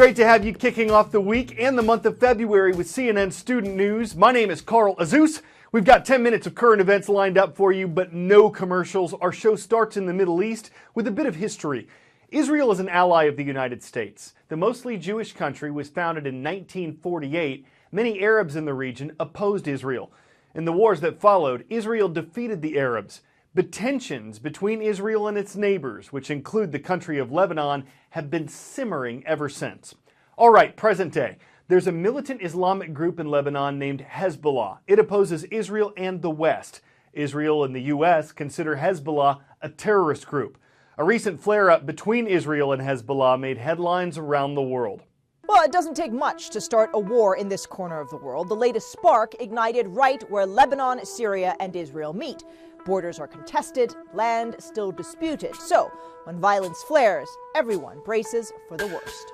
Great to have you kicking off the week and the month of February with CNN Student News. My name is Carl Azus. We've got 10 minutes of current events lined up for you, but no commercials. Our show starts in the Middle East with a bit of history. Israel is an ally of the United States. The mostly Jewish country was founded in 1948. Many Arabs in the region opposed Israel. In the wars that followed, Israel defeated the Arabs. But tensions between Israel and its neighbors, which include the country of Lebanon, have been simmering ever since. All right, present day. There's a militant Islamic group in Lebanon named Hezbollah. It opposes Israel and the West. Israel and the U.S. consider Hezbollah a terrorist group. A recent flare-up between Israel and Hezbollah made headlines around the world. Well, it doesn't take much to start a war in this corner of the world. The latest spark ignited right where Lebanon, Syria, and Israel meet. Borders are contested, land still disputed. So, when violence flares, everyone braces for the worst.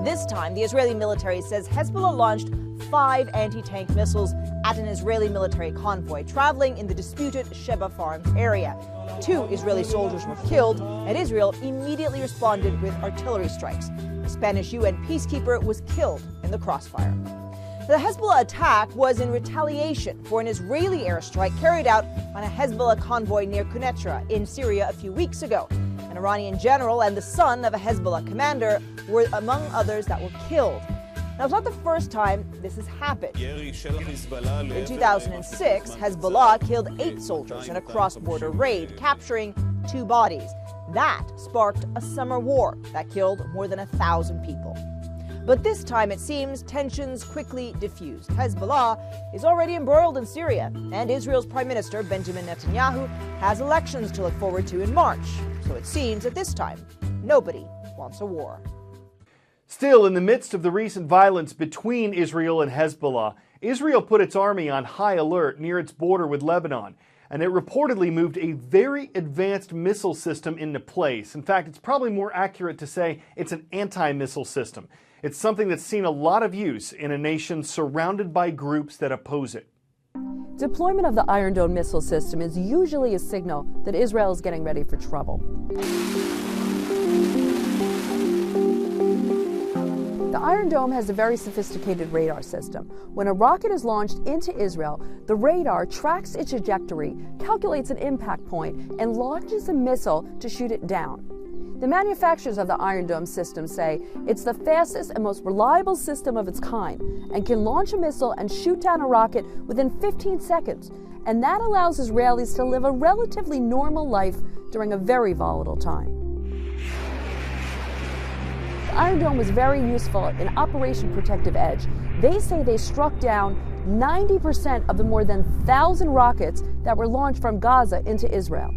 This time, the Israeli military says Hezbollah launched 5 anti-tank missiles at an Israeli military convoy traveling in the disputed Sheba Farms area. 2 Israeli soldiers were killed, and Israel immediately responded with artillery strikes. A Spanish UN peacekeeper was killed in the crossfire. The Hezbollah attack was in retaliation for an Israeli airstrike carried out on a Hezbollah convoy near Quneitra in Syria a few weeks ago. An Iranian general and the son of a Hezbollah commander were among others that were killed. Now, it's not the first time this has happened. In 2006, Hezbollah killed 8 soldiers in a cross-border raid, capturing 2 bodies. That sparked a summer war that killed more than 1,000 people. But this time, it seems, tensions quickly diffused. Hezbollah is already embroiled in Syria, and Israel's Prime Minister, Benjamin Netanyahu, has elections to look forward to in March. So it seems at this time, nobody wants a war. Still, in the midst of the recent violence between Israel and Hezbollah, Israel put its army on high alert near its border with Lebanon, and it reportedly moved a very advanced missile system into place. In fact, it's probably more accurate to say it's an anti-missile system. It's something that's seen a lot of use in a nation surrounded by groups that oppose it. Deployment of the Iron Dome missile system is usually a signal that Israel is getting ready for trouble. The Iron Dome has a very sophisticated radar system. When a rocket is launched into Israel, the radar tracks its trajectory, calculates an impact point, and launches a missile to shoot it down. The manufacturers of the Iron Dome system say it's the fastest and most reliable system of its kind and can launch a missile and shoot down a rocket within 15 seconds. And that allows Israelis to live a relatively normal life during a very volatile time. The Iron Dome was very useful in Operation Protective Edge. They say they struck down 90% of the more than 1,000 rockets that were launched from Gaza into Israel.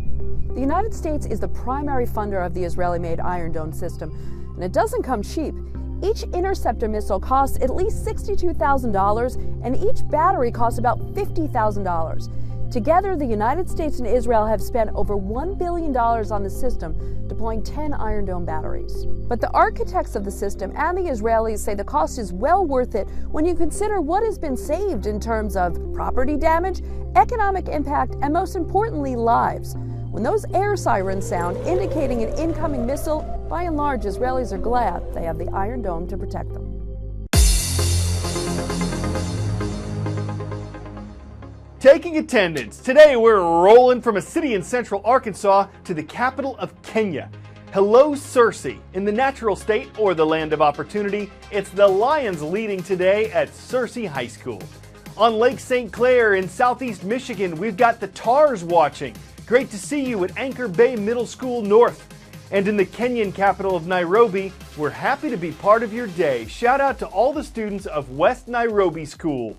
The United States is the primary funder of the Israeli-made Iron Dome system, and it doesn't come cheap. Each interceptor missile costs at least $62,000, and each battery costs about $50,000. Together, the United States and Israel have spent over $1 billion on the system, deploying 10 Iron Dome batteries. But the architects of the system and the Israelis say the cost is well worth it when you consider what has been saved in terms of property damage, economic impact, and most importantly, lives. When those air sirens sound, indicating an incoming missile, by and large, Israelis are glad they have the Iron Dome to protect them. Taking attendance. Today we're rolling from a city in central Arkansas to the capital of Kenya. Hello, Searcy. In the natural state, or the land of opportunity, it's the Lions leading today at Searcy High School. On Lake St. Clair in southeast Michigan, we've got the Tars watching. Great to see you at Anchor Bay Middle School North. And in the Kenyan capital of Nairobi, we're happy to be part of your day. Shout out to all the students of West Nairobi School.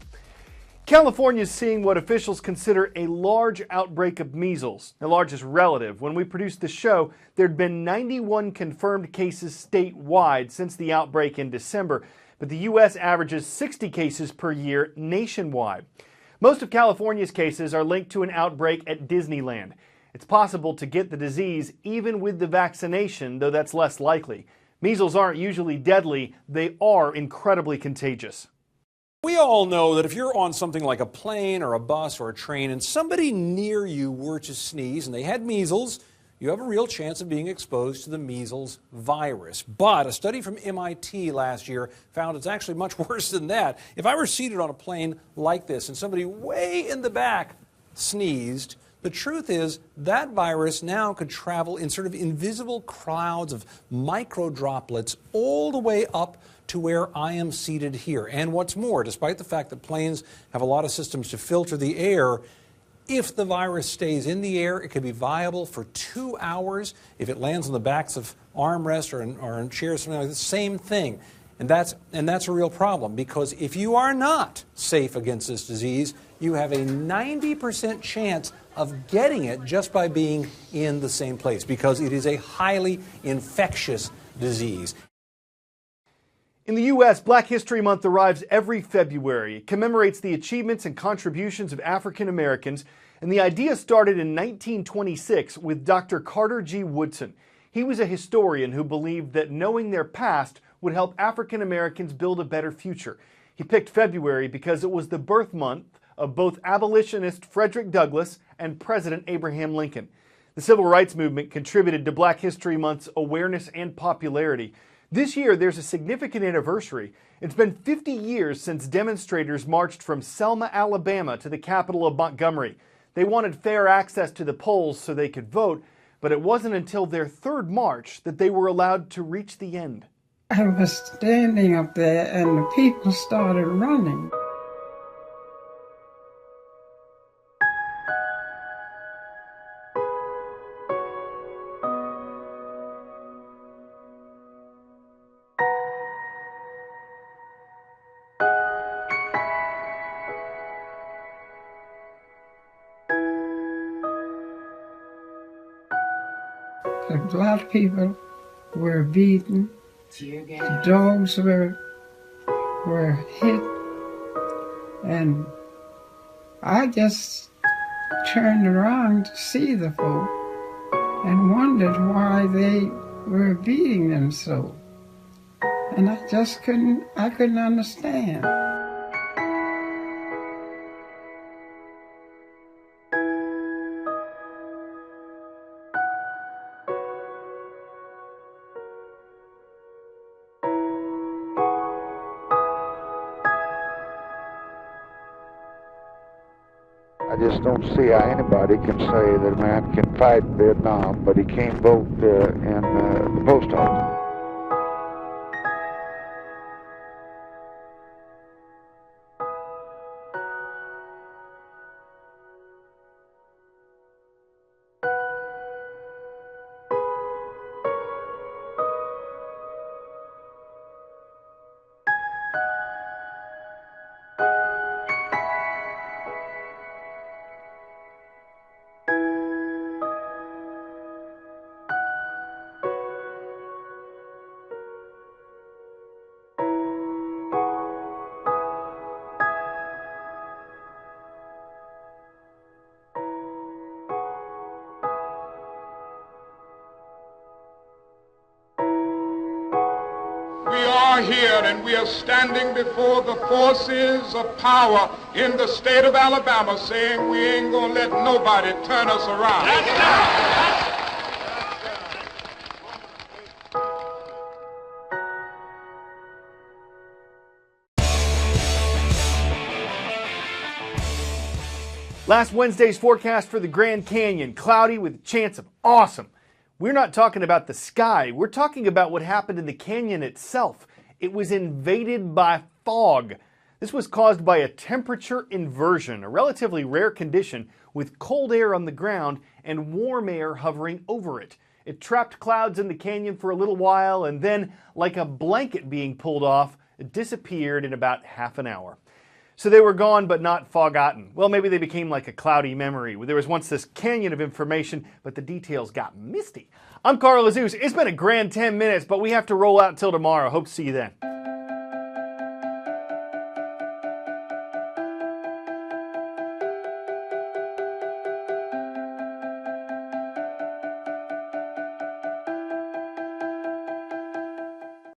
California is seeing what officials consider a large outbreak of measles. The largest relative. When we produced the show, there'd been 91 confirmed cases statewide since the outbreak in December, but the U.S. averages 60 cases per year nationwide. Most of California's cases are linked to an outbreak at Disneyland. It's possible to get the disease even with the vaccination, though that's less likely. Measles aren't usually deadly, they are incredibly contagious. We all know that if you're on something like a plane or a bus or a train and somebody near you were to sneeze and they had measles, you have a real chance of being exposed to the measles virus. But a study from MIT last year found it's actually much worse than that. If I were seated on a plane like this and somebody way in the back sneezed, the truth is that virus now could travel in sort of invisible clouds of micro droplets all the way up to where I am seated here. And what's more, despite the fact that planes have a lot of systems to filter the air, if the virus stays in the air, it could be viable for 2 hours. If it lands on the backs of armrests or in chairs, something like that, same thing. And that's a real problem, because if you are not safe against this disease, you have a 90% chance of getting it just by being in the same place, because it is a highly infectious disease. In the U.S., Black History Month arrives every February. It commemorates the achievements and contributions of African Americans, and the idea started in 1926 with Dr. Carter G. Woodson. He was a historian who believed that knowing their past would help African Americans build a better future. He picked February because it was the birth month of both abolitionist Frederick Douglass and President Abraham Lincoln. The Civil Rights Movement contributed to Black History Month's awareness and popularity. This year, there's a significant anniversary. It's been 50 years since demonstrators marched from Selma, Alabama to the capital of Montgomery. They wanted fair access to the polls so they could vote, but it wasn't until their third march that they were allowed to reach the end. I was standing up there and the people started running. The black people were beaten, the dogs were hit, and I just turned around to see the folk and wondered why they were beating them so. And I just couldn't understand. I just don't see how anybody can say that a man can fight in Vietnam, but he can't vote in the post office. We are here and we are standing before the forces of power in the state of Alabama saying we ain't gonna let nobody turn us around. Last Wednesday's forecast for the Grand Canyon, cloudy with a chance of awesome. We're not talking about the sky, we're talking about what happened in the canyon itself. It was invaded by fog. This was caused by a temperature inversion, a relatively rare condition with cold air on the ground and warm air hovering over it. It trapped clouds in the canyon for a little while and then, like a blanket being pulled off, it disappeared in about half an hour. So they were gone but not forgotten. Well, maybe they became like a cloudy memory. There was once this canyon of information, but the details got misty. I'm Carl Azus. It's been a grand 10 minutes, but we have to roll out till tomorrow. Hope to see you then.